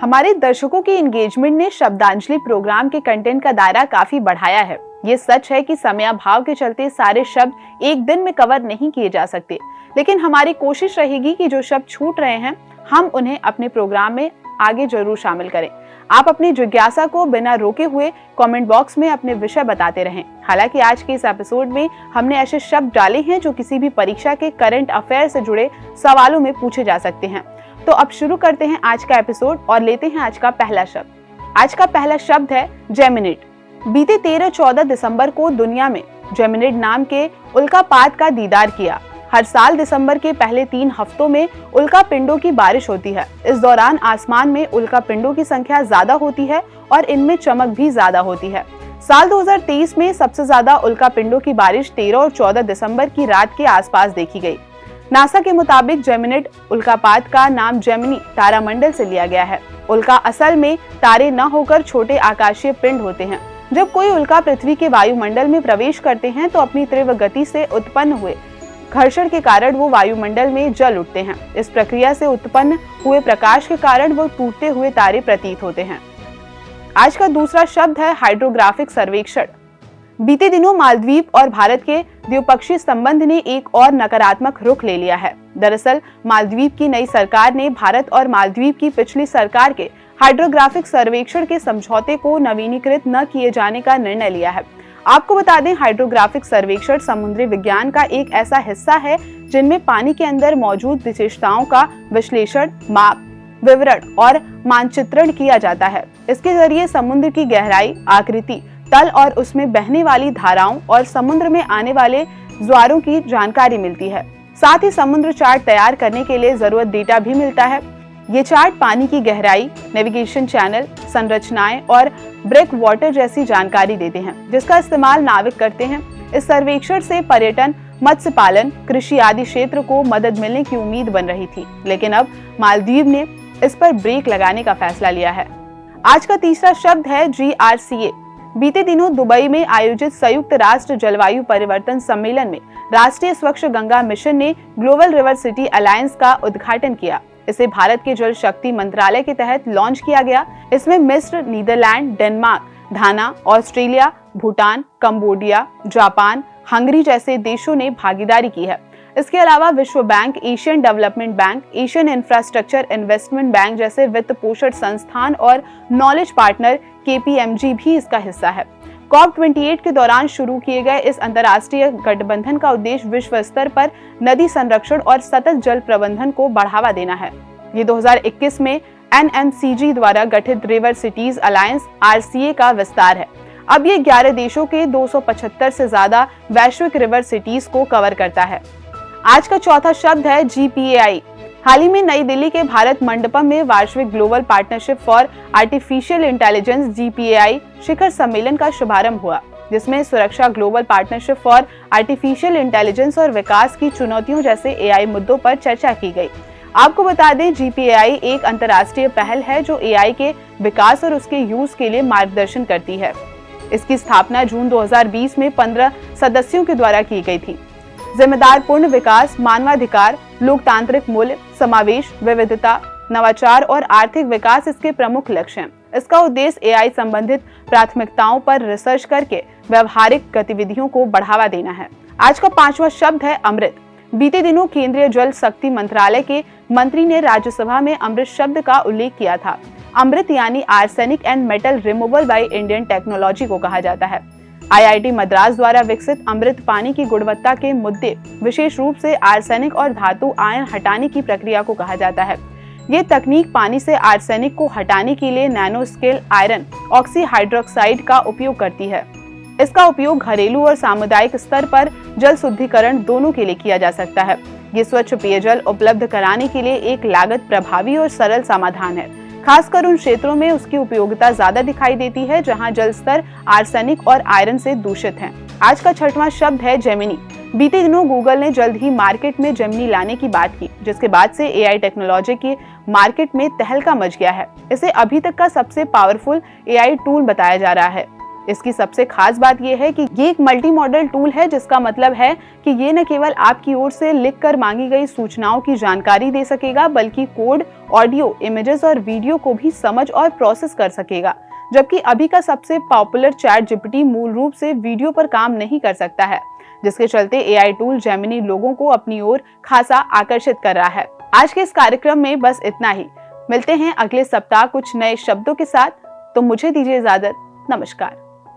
हमारे दर्शकों की एंगेजमेंट ने शब्दांजलि प्रोग्राम के कंटेंट का दायरा काफी बढ़ाया है। ये सच है कि समयाभाव के चलते सारे शब्द एक दिन में कवर नहीं किए जा सकते, लेकिन हमारी कोशिश रहेगी कि जो शब्द छूट रहे हैं हम उन्हें अपने प्रोग्राम में आगे जरूर शामिल करें। आप अपनी जिज्ञासा को बिना रोके हुए कमेंट बॉक्स में अपने विषय बताते रहें। हालांकि आज के इस एपिसोड में हमने ऐसे शब्द डाले हैं जो किसी भी परीक्षा के करंट अफेयर से जुड़े सवालों में पूछे जा सकते हैं। तो अब शुरू करते हैं आज का एपिसोड और लेते हैं आज का पहला शब्द। आज का पहला शब्द है जेमिनिड। बीते 13-14 दिसंबर को दुनिया में जेमिनिड नाम के उल्कापात का दीदार किया। हर साल दिसंबर के पहले 3 हफ्तों में उल्कापिंडों की बारिश होती है। इस दौरान आसमान में उल्कापिंडों की संख्या ज्यादा होती है और इनमें चमक भी ज्यादा होती है। साल 2023 में सबसे ज्यादा उल्कापिंडों की बारिश 13 और 14 दिसंबर की रात के आसपास देखी गई। नासा के मुताबिक जेमिनिड उल्कापात का नाम जेमिनी तारामंडल से लिया गया है। उल्का असल में तारे न होकर छोटे आकाशीय पिंड होते हैं। जब कोई उल्का पृथ्वी के वायुमंडल में प्रवेश करते हैं तो अपनी तीव्र गति से उत्पन्न हुए घर्षण के कारण वो वायुमंडल में जल उठते हैं। इस प्रक्रिया से उत्पन्न हुए प्रकाश के कारण वो टूटते हुए तारे प्रतीत होते हैं। आज का दूसरा शब्द है हाइड्रोग्राफिक सर्वेक्षण। बीते दिनों मालदीव और भारत के द्विपक्षीय संबंध ने एक और नकारात्मक रुख ले लिया है। दरअसल मालदीव की नई सरकार ने भारत और मालदीव की पिछली सरकार के हाइड्रोग्राफिक सर्वेक्षण के समझौते को नवीनीकृत न किए जाने का निर्णय लिया है। आपको बता दें, हाइड्रोग्राफिक सर्वेक्षण समुद्री विज्ञान का एक ऐसा हिस्सा है जिनमें पानी के अंदर मौजूद विशेषताओं का विश्लेषण, माप, विवरण और मानचित्रण किया जाता है। इसके जरिए समुद्र की गहराई, आकृति, तल और उसमें बहने वाली धाराओं और समुद्र में आने वाले ज्वारों की जानकारी मिलती है। साथ ही समुद्र चार्ट तैयार करने के लिए जरूरत डेटा भी मिलता है। ये चार्ट पानी की गहराई, नेविगेशन चैनल, संरचनाएं और ब्रेक वाटर जैसी जानकारी देते हैं, जिसका इस्तेमाल नाविक करते हैं। इस सर्वेक्षण से पर्यटन, मत्स्य पालन, कृषि आदि क्षेत्र को मदद मिलने की उम्मीद बन रही थी, लेकिन अब मालदीव ने इस पर ब्रेक लगाने का फैसला लिया है। आज का तीसरा शब्द है GRCA। बीते दिनों दुबई में आयोजित संयुक्त राष्ट्र जलवायु परिवर्तन सम्मेलन में राष्ट्रीय स्वच्छ गंगा मिशन ने ग्लोबल रिवर सिटी अलायंस का उद्घाटन किया। इसे भारत के जल शक्ति मंत्रालय के तहत लॉन्च किया गया। इसमें मिस्र, Netherlands, Denmark, Ghana, Australia, Bhutan, Cambodia, Japan, Hungary जैसे देशों ने भागीदारी की है। इसके अलावा विश्व bank, Asian Development Bank, Asian Infrastructure Investment Bank जैसे वित्त पोषण संस्थान और नॉलेज पार्टनर KPMG भी इसका हिस्सा है। COP28 के दौरान शुरू किए गए इस अंतर्राष्ट्रीय गठबंधन का उद्देश्य विश्व स्तर पर नदी संरक्षण और सतत जल प्रबंधन को बढ़ावा देना है। ये 2021 में NMCG द्वारा गठित रिवर सिटीज अलायंस RCA का विस्तार है। अब ये 11 देशों के 275 से ज्यादा वैश्विक रिवर सिटीज को कवर करता है। आज का चौथा शब्द है GPAI। हाल ही में नई दिल्ली के भारत मंडपम में वार्षिक global partnership for artificial intelligence GPAI शिखर सम्मेलन का शुभारंभ हुआ, जिसमें सुरक्षा, global partnership for artificial intelligence और विकास की चुनौतियों जैसे AI मुद्दों पर चर्चा की गई। आपको बता दें, GPAI एक अंतर्राष्ट्रीय पहल है जो AI के विकास और उसके यूज के लिए मार्गदर्शन करती है। इसकी स्थापना जून 2020 में 15 सदस्यों के द्वारा की गई थी। जिम्मेदार पूर्ण विकास, मानवाधिकार, लोकतांत्रिक मूल्य, समावेश, विविधता, नवाचार और आर्थिक विकास इसके प्रमुख लक्ष्य हैं। इसका उद्देश्य AI संबंधित प्राथमिकताओं पर रिसर्च करके व्यवहारिक गतिविधियों को बढ़ावा देना है। आज का पांचवा शब्द है अमृत। बीते दिनों केंद्रीय जल शक्ति मंत्रालय के मंत्री ने राज्यसभा में अमृत शब्द का उल्लेख किया था। अमृत यानी arsenic and metal removal by Indian technology को कहा जाता है। IIT मद्रास द्वारा विकसित अमृत पानी की गुणवत्ता के मुद्दे, विशेष रूप से आर्सेनिक और धातु आयन हटाने की प्रक्रिया को कहा जाता है। ये तकनीक पानी से आर्सेनिक को हटाने के लिए nano scale iron oxy hydroxide का उपयोग करती है। इसका उपयोग घरेलू और सामुदायिक स्तर पर जल शुद्धिकरण दोनों के लिए किया जा सकता है। ये स्वच्छ पेयजल उपलब्ध कराने के लिए एक लागत प्रभावी और सरल समाधान है। खासकर उन क्षेत्रों में उसकी उपयोगिता ज्यादा दिखाई देती है जहां जल स्तर आर्सेनिक और आयरन से दूषित है। आज का छठवां शब्द है जेमिनी। बीते दिनों गूगल ने जल्द ही मार्केट में जेमिनी लाने की बात की, जिसके बाद से AI टेक्नोलॉजी के मार्केट में तहलका मच गया है। इसे अभी तक का सबसे पावरफुल AI टूल बताया जा रहा है। इसकी सबसे खास बात यह है कि ये एक मल्टी मॉडल टूल है, जिसका मतलब है कि ये न केवल आपकी ओर से लिखकर मांगी गई सूचनाओं की जानकारी दे सकेगा, बल्कि कोड, ऑडियो, इमेजेस और वीडियो को भी समझ और प्रोसेस कर सकेगा। जबकि अभी का सबसे पॉपुलर चैट जीपीटी मूल रूप से वीडियो पर काम नहीं कर सकता है, जिसके चलते एआई टूल जेमिनी लोगों को अपनी ओर खासा आकर्षित कर रहा है। आज के इस कार्यक्रम में बस इतना ही। मिलते हैं अगले सप्ताह कुछ नए शब्दों के साथ। तो मुझे दीजिए इजाजत। नमस्कार।